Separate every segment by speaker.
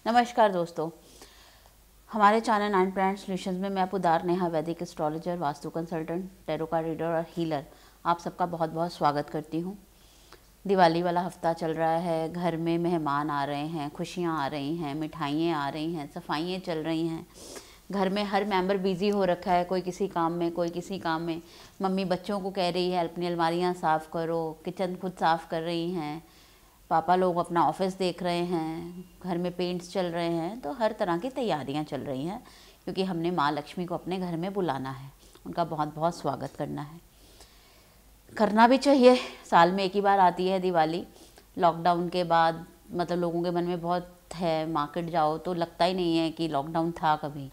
Speaker 1: नमस्कार दोस्तों, हमारे चैनल 9 प्लानेट सॉल्यूशंस में मैं पुदार नेहा, वैदिक astrologer, vastu consultant, tarot card reader और हीलर आप सबका बहुत बहुत स्वागत करती हूँ। दिवाली वाला हफ्ता चल रहा है, घर में मेहमान आ रहे हैं, खुशियाँ आ रही हैं, मिठाइयाँ आ रही हैं, सफाइयाँ चल रही हैं। घर में हर मेंबर बिजी हो रखा है, कोई किसी काम में, कोई किसी काम में। मम्मी बच्चों को कह रही है अपनी अलमारियाँ साफ़ करो, किचन खुद साफ़ कर रही हैं, पापा लोग अपना ऑफिस देख रहे हैं, घर में पेंट्स चल रहे हैं। तो हर तरह की तैयारियां चल रही हैं क्योंकि हमने माँ लक्ष्मी को अपने घर में बुलाना है, उनका बहुत बहुत स्वागत करना है। करना भी चाहिए, साल में एक ही बार आती है दिवाली। लॉकडाउन के बाद मतलब लोगों के मन में बहुत है, मार्केट जाओ तो लगता ही नहीं है कि लॉकडाउन था कभी।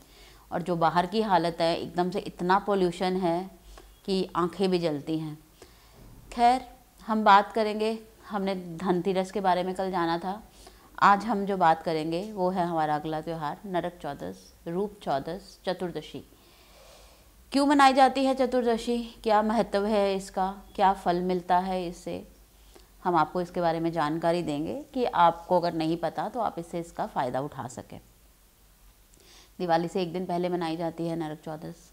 Speaker 1: और जो बाहर की हालत है, एकदम से इतना पोल्यूशन है कि आंखें भी जलती हैं। खैर, हम बात करेंगे, हमने धनतेरस के बारे में कल जाना था। आज हम जो बात करेंगे वो है हमारा अगला त्यौहार नरक चौदस, रूप चौदस, चतुर्दशी। क्यों मनाई जाती है चतुर्दशी, क्या महत्व है इसका, क्या फल मिलता है इससे, हम आपको इसके बारे में जानकारी देंगे कि आपको अगर नहीं पता तो आप इससे इसका फ़ायदा उठा सकें। दिवाली से एक दिन पहले मनाई जाती है नरक चौदस,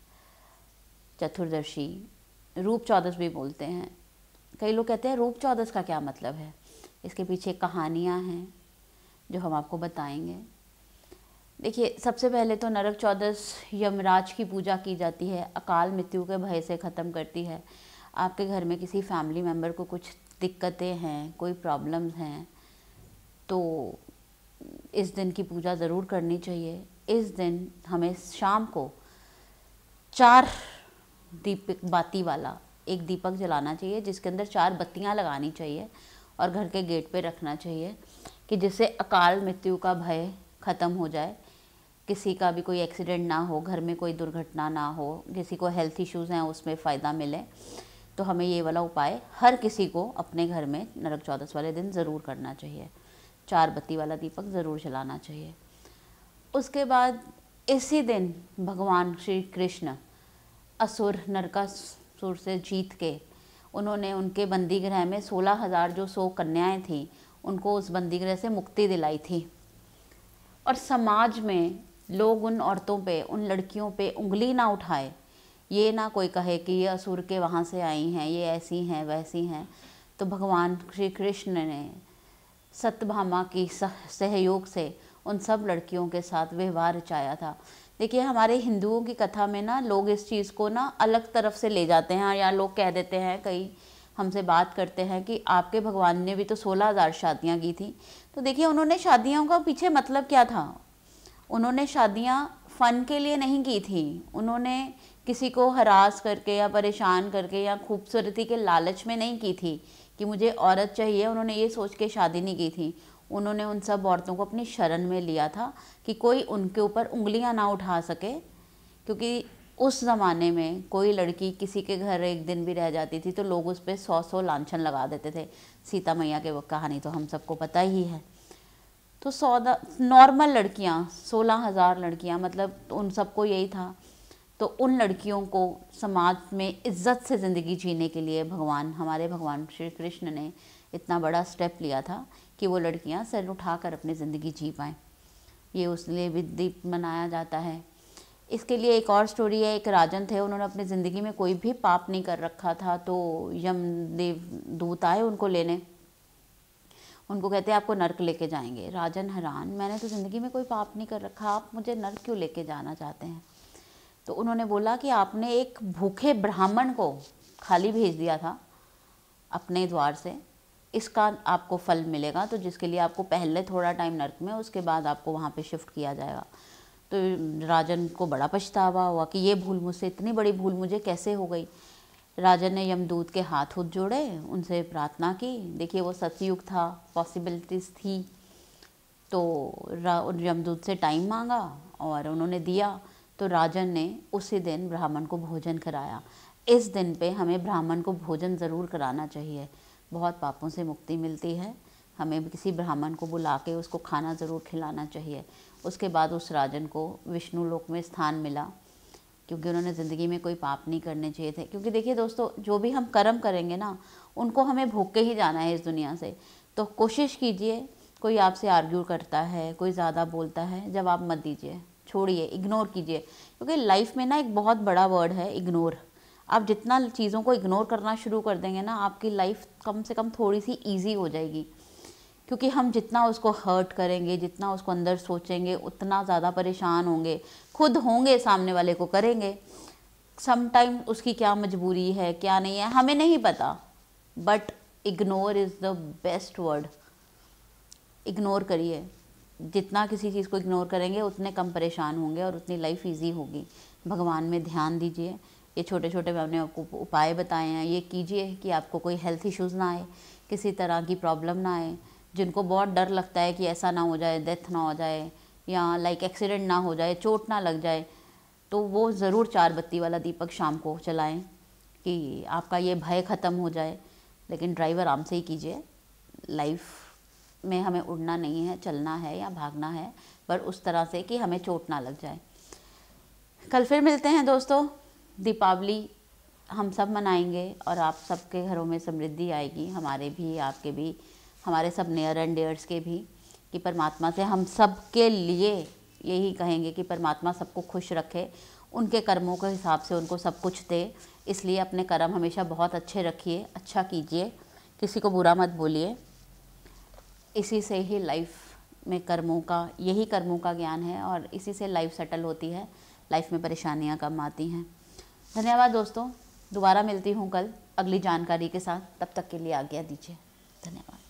Speaker 1: चतुर्दशी, रूप चौदस भी बोलते हैं। कई लोग कहते हैं रूप चौदस का क्या मतलब है, इसके पीछे कहानियाँ हैं जो हम आपको बताएंगे। देखिए, सबसे पहले तो नरक चौदस यमराज की पूजा की जाती है, अकाल मृत्यु के भय से ख़त्म करती है। आपके घर में किसी फैमिली मेम्बर को कुछ दिक्कतें हैं, कोई प्रॉब्लम्स हैं, तो इस दिन की पूजा ज़रूर करनी चाहिए। इस दिन हमें शाम को 4 दीपक बाती वाला एक दीपक जलाना चाहिए, जिसके अंदर 4 बत्तियां लगानी चाहिए और घर के गेट पे रखना चाहिए कि जिससे अकाल मृत्यु का भय ख़त्म हो जाए, किसी का भी कोई एक्सीडेंट ना हो, घर में कोई दुर्घटना ना हो, किसी को हेल्थ इश्यूज़ हैं उसमें फ़ायदा मिले। तो हमें ये वाला उपाय हर किसी को अपने घर में नरक चौदस वाले दिन ज़रूर करना चाहिए। 4 बत्ती वाला दीपक ज़रूर जलाना चाहिए। उसके बाद इसी दिन भगवान श्री कृष्ण असुर नरकासुर से जीत के उन्होंने उनके बंदी गृह में 16,000 जो 100 कन्याएं थीं उनको उस बंदी गृह से मुक्ति दिलाई थी। और समाज में लोग उन औरतों पे, उन लड़कियों पे उंगली ना उठाए, ये ना कोई कहे कि ये असुर के वहाँ से आई हैं, ये ऐसी हैं वैसी हैं। तो भगवान श्री कृष्ण ने सत्यभामा की सहयोग से उन सब लड़कियों के साथ व्यवहार रचाया था। देखिए, हमारे हिंदुओं की कथा में ना लोग इस चीज़ को ना अलग तरफ से ले जाते हैं, या लोग कह देते हैं, कई हमसे बात करते हैं कि आपके भगवान ने भी तो 16,000 शादियाँ की थी। तो देखिए, उन्होंने शादियों का पीछे मतलब क्या था, उन्होंने शादियाँ फ़न के लिए नहीं की थी, उन्होंने किसी को हरास करके या परेशान करके या खूबसूरती के लालच में नहीं की थी कि मुझे औरत चाहिए। उन्होंने ये सोच के शादी नहीं की थी। उन्होंने उन सब औरतों को अपनी शरण में लिया था कि कोई उनके ऊपर उंगलियां ना उठा सके, क्योंकि उस ज़माने में कोई लड़की किसी के घर एक दिन भी रह जाती थी तो लोग उस पर 100 लांछन लगा देते थे। सीता मैया की वो कहानी तो हम सबको पता ही है। तो 100 नॉर्मल लड़कियां, 16,000 लड़कियां, मतलब उन सबको यही था। तो उन लड़कियों को समाज में इज्जत से ज़िंदगी जीने के लिए हमारे भगवान श्री कृष्ण ने इतना बड़ा स्टेप लिया था कि वो लड़कियां सर उठाकर अपनी ज़िंदगी जी पाएँ। ये उसलिए भी दीप मनाया जाता है। इसके लिए एक और स्टोरी है। एक राजन थे, उन्होंने अपनी ज़िंदगी में कोई भी पाप नहीं कर रखा था। तो यमदेव दूत आए उनको लेने, उनको कहते हैं आपको नर्क लेके जाएंगे। राजन हैरान, मैंने तो ज़िंदगी में कोई पाप नहीं कर रखा, आप मुझे नर्क क्यों लेके जाना चाहते हैं। तो उन्होंने बोला कि आपने एक भूखे ब्राह्मण को खाली भेज दिया था अपने द्वार से, इसका आपको फल मिलेगा। तो जिसके लिए आपको पहले थोड़ा टाइम नर्क में, उसके बाद आपको वहाँ पे शिफ्ट किया जाएगा। तो राजन को बड़ा पछतावा हुआ कि ये भूल मुझसे, इतनी बड़ी भूल मुझे कैसे हो गई। राजन ने यमदूत के हाथ जोड़े, उनसे प्रार्थना की। देखिए, वो सतयुग था, पॉसिबिलिटीज़ थी। तो यमदूत से टाइम मांगा और उन्होंने दिया। तो राजन ने उसी दिन ब्राह्मण को भोजन कराया। इस दिन पे हमें ब्राह्मण को भोजन ज़रूर कराना चाहिए, बहुत पापों से मुक्ति मिलती है। हमें भी किसी ब्राह्मण को बुला के उसको खाना ज़रूर खिलाना चाहिए। उसके बाद उस राजन को विष्णु लोक में स्थान मिला, क्योंकि उन्होंने ज़िंदगी में कोई पाप नहीं करने चाहिए थे। क्योंकि देखिए दोस्तों, जो भी हम कर्म करेंगे ना, उनको हमें भोग के ही जाना है इस दुनिया से। तो कोशिश कीजिए कोई आपसे आर्ग्यू करता है, कोई ज़्यादा बोलता है, जवाब मत दीजिए, छोड़िए, इग्नोर कीजिए। क्योंकि लाइफ में ना एक बहुत बड़ा वर्ड है इग्नोर। आप जितना चीज़ों को इग्नोर करना शुरू कर देंगे ना, आपकी लाइफ कम से कम थोड़ी सी ईजी हो जाएगी। क्योंकि हम जितना उसको हर्ट करेंगे, जितना उसको अंदर सोचेंगे, उतना ज़्यादा परेशान होंगे, खुद होंगे, सामने वाले को करेंगे। सम टाइम उसकी क्या मजबूरी है, क्या नहीं है, हमें नहीं पता, but ignore is the best word. Ignore करिए, जितना किसी चीज़ को इग्नोर करेंगे उतने कम परेशान होंगे और उतनी लाइफ इजी होगी। भगवान में ध्यान दीजिए। ये छोटे छोटे मैंने आपको उपाय बताए हैं, ये कीजिए कि आपको कोई हेल्थ इश्यूज़ ना आए, किसी तरह की प्रॉब्लम ना आए। जिनको बहुत डर लगता है कि ऐसा ना हो जाए, डेथ ना हो जाए, या लाइक एक्सीडेंट ना हो जाए, चोट ना लग जाए, तो वो ज़रूर 4 बत्ती वाला दीपक शाम को जलाएं कि आपका ये भय ख़त्म हो जाए। लेकिन ड्राइव आराम से ही कीजिए। लाइफ में हमें उड़ना नहीं है, चलना है या भागना है, पर उस तरह से कि हमें चोट ना लग जाए। कल फिर मिलते हैं दोस्तों। दीपावली हम सब मनाएंगे और आप सबके घरों में समृद्धि आएगी, हमारे भी, आपके भी, हमारे सब नियर एंड डियर्स के भी। कि परमात्मा से हम सब के लिए यही कहेंगे कि परमात्मा सबको खुश रखे, उनके कर्मों के हिसाब से उनको सब कुछ दे। इसलिए अपने कर्म हमेशा बहुत अच्छे रखिए, अच्छा कीजिए, किसी को बुरा मत बोलिए। इसी से ही लाइफ में कर्मों का, यही कर्मों का ज्ञान है और इसी से लाइफ सेटल होती है, लाइफ में परेशानियां कम आती हैं। धन्यवाद दोस्तों। दोबारा मिलती हूँ कल अगली जानकारी के साथ। तब तक के लिए आज्ञा दीजिए। धन्यवाद।